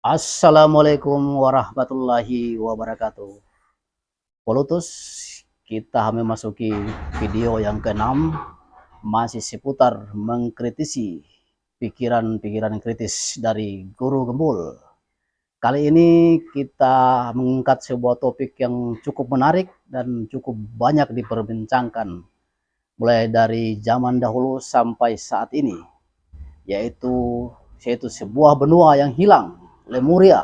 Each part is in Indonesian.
Assalamualaikum warahmatullahi wabarakatuh. Polutus, kita memasuki video yang keenam, masih seputar mengkritisi pikiran-pikiran kritis dari Guru Gembul. Kali ini kita mengangkat sebuah topik yang cukup menarik dan cukup banyak diperbincangkan, mulai dari zaman dahulu sampai saat ini, yaitu sebuah benua yang hilang, Lemuria,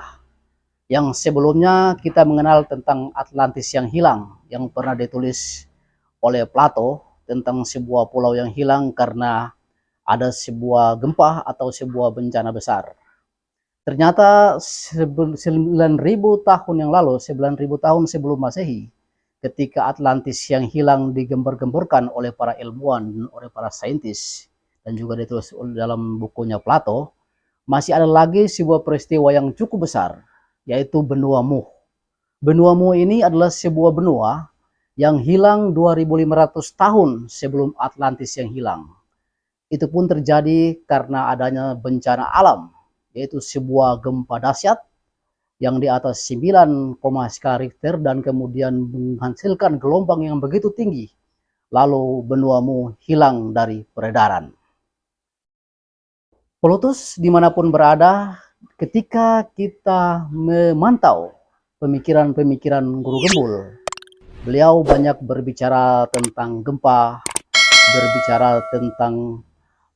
yang sebelumnya kita mengenal tentang Atlantis yang hilang, yang pernah ditulis oleh Plato tentang sebuah pulau yang hilang karena ada sebuah gempa atau sebuah bencana besar. Ternyata 9.000 tahun yang lalu, 9.000 tahun sebelum Masehi, ketika Atlantis yang hilang digembar-gemborkan oleh para ilmuwan, oleh para saintis, dan juga ditulis dalam bukunya Plato, masih ada lagi sebuah peristiwa yang cukup besar, yaitu benua Muh. Benua Muh ini adalah sebuah benua yang hilang 2.500 tahun sebelum Atlantis yang hilang. Itu pun terjadi karena adanya bencana alam, yaitu sebuah gempa dahsyat yang di atas 9, skala Richter dan kemudian menghasilkan gelombang yang begitu tinggi. Lalu benua Muh hilang dari peredaran. Polutus dimanapun berada, ketika kita memantau pemikiran-pemikiran Guru Gembul, beliau banyak berbicara tentang gempa, berbicara tentang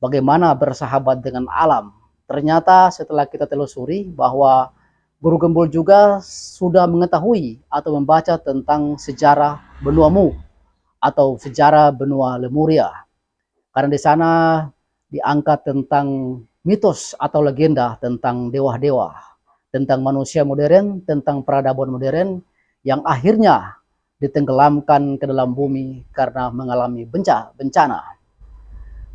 bagaimana bersahabat dengan alam. Ternyata setelah kita telusuri bahwa Guru Gembul juga sudah mengetahui atau membaca tentang sejarah benua Mu atau sejarah benua Lemuria. Karena di sana diangkat tentang mitos atau legenda tentang dewa-dewa, tentang manusia modern, tentang peradaban modern yang akhirnya ditenggelamkan ke dalam bumi karena mengalami bencana.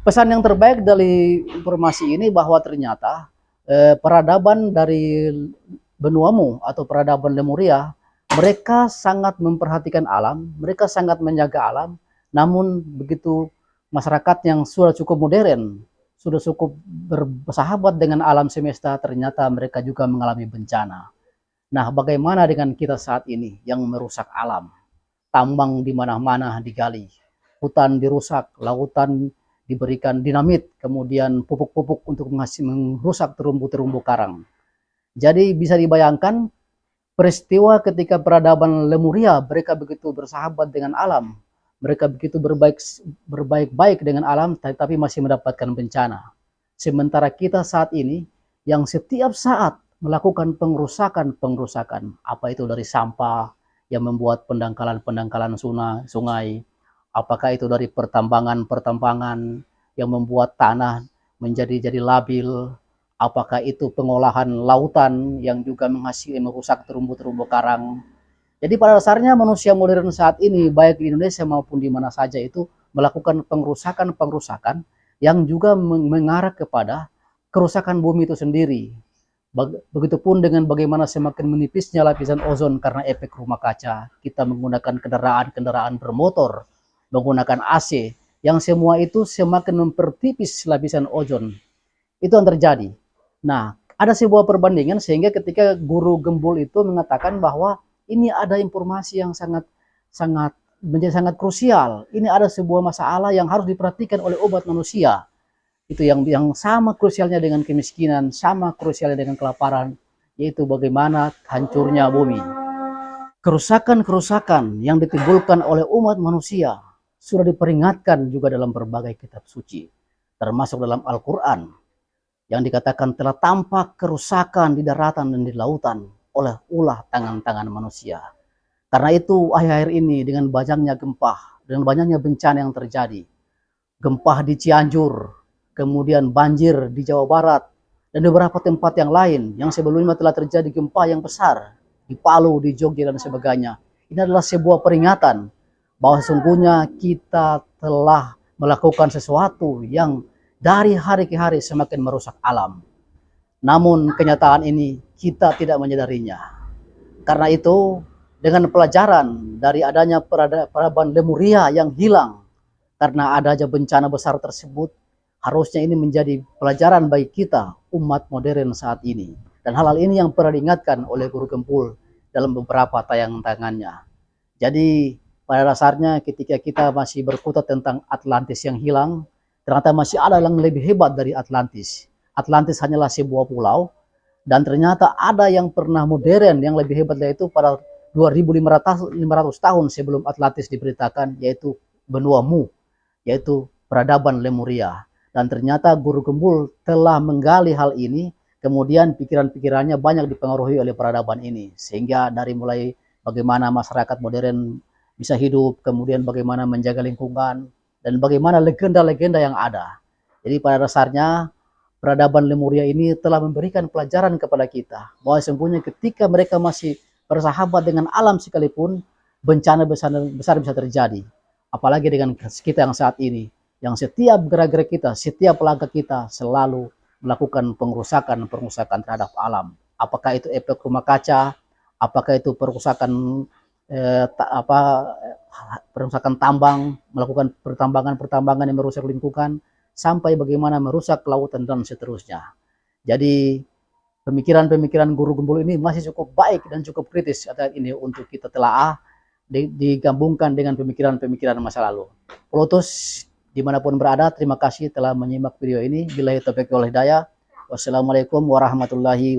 Pesan yang terbaik dari informasi ini bahwa ternyata peradaban dari benua Mu atau peradaban Lemuria, mereka sangat memperhatikan alam, mereka sangat menjaga alam, namun begitu masyarakat yang sudah cukup modern, sudah cukup bersahabat dengan alam semesta, ternyata mereka juga mengalami bencana. Nah, bagaimana dengan kita saat ini yang merusak alam? Tambang di mana-mana digali, hutan dirusak, lautan diberikan dinamit, kemudian pupuk-pupuk untuk merusak terumbu-terumbu karang. Jadi bisa dibayangkan peristiwa ketika peradaban Lemuria, mereka begitu bersahabat dengan alam, mereka begitu berbaik-baik dengan alam, tapi masih mendapatkan bencana. Sementara kita saat ini yang setiap saat melakukan pengrusakan, apa itu dari sampah yang membuat pendangkalan sungai, apakah itu dari pertambangan yang membuat tanah menjadi labil, apakah itu pengolahan lautan yang juga merusak terumbu-terumbu karang. Jadi pada dasarnya manusia modern saat ini, baik di Indonesia maupun di mana saja, itu melakukan pengrusakan yang juga mengarah kepada kerusakan bumi itu sendiri. Begitupun dengan bagaimana semakin menipisnya lapisan ozon karena efek rumah kaca. Kita menggunakan kendaraan bermotor, menggunakan AC, yang semua itu semakin mempertipis lapisan ozon. Itu yang terjadi. Nah, ada sebuah perbandingan sehingga ketika Guru Gembul itu mengatakan bahwa ini ada informasi yang menjadi sangat krusial. Ini ada sebuah masalah yang harus diperhatikan oleh umat manusia. Itu yang sama krusialnya dengan kemiskinan, sama krusialnya dengan kelaparan, yaitu bagaimana hancurnya bumi. Kerusakan-kerusakan yang ditimbulkan oleh umat manusia sudah diperingatkan juga dalam berbagai kitab suci, termasuk dalam Al-Quran, yang dikatakan telah tampak kerusakan di daratan dan di lautan oleh ulah tangan-tangan manusia. Karena itu akhir-akhir ini dengan banyaknya gempa, dengan banyaknya bencana yang terjadi, gempa di Cianjur, kemudian banjir di Jawa Barat, dan beberapa tempat yang lain yang sebelumnya telah terjadi gempa yang besar di Palu, di Jogja, dan sebagainya. Ini adalah sebuah peringatan bahwa sesungguhnya kita telah melakukan sesuatu yang dari hari ke hari semakin merusak alam. Namun kenyataan ini kita tidak menyadarinya. Karena itu dengan pelajaran dari adanya peradaban Lemuria yang hilang karena adanya bencana besar tersebut, harusnya ini menjadi pelajaran bagi kita umat modern saat ini. Dan hal-hal ini yang pernah diingatkan oleh Guru Gempul dalam beberapa tayangan-tayangannya. Jadi pada dasarnya ketika kita masih berkutat tentang Atlantis yang hilang, ternyata masih ada yang lebih hebat dari Atlantis. Atlantis hanyalah sebuah pulau, dan ternyata ada yang pernah modern yang lebih hebat, yaitu pada 2500 tahun sebelum Atlantis diberitakan, yaitu benua Mu, yaitu peradaban Lemuria. Dan ternyata Guru Gembul telah menggali hal ini, kemudian pikiran-pikirannya banyak dipengaruhi oleh peradaban ini, sehingga dari mulai bagaimana masyarakat modern bisa hidup, kemudian bagaimana menjaga lingkungan, dan bagaimana legenda-legenda yang ada. Jadi pada dasarnya peradaban Lemuria ini telah memberikan pelajaran kepada kita bahwa sesungguhnya ketika mereka masih bersahabat dengan alam sekalipun, bencana besar bisa terjadi. Apalagi dengan kita yang saat ini, yang setiap gerak-gerik kita, setiap langkah kita selalu melakukan pengerusakan terhadap alam. Apakah itu efek rumah kaca, apakah itu perusakan perusakan tambang, melakukan pertambangan yang merusak lingkungan, sampai bagaimana merusak lautan dan seterusnya. Jadi pemikiran-pemikiran Guru Gembul ini masih cukup baik dan cukup kritis saat ini untuk kita telaah, digabungkan dengan pemikiran-pemikiran masa lalu. Pelotus dimanapun berada, terima kasih telah menyimak video ini. Billahi taufiq wal hidayah. Wassalamualaikum warahmatullahi wabarakatuh.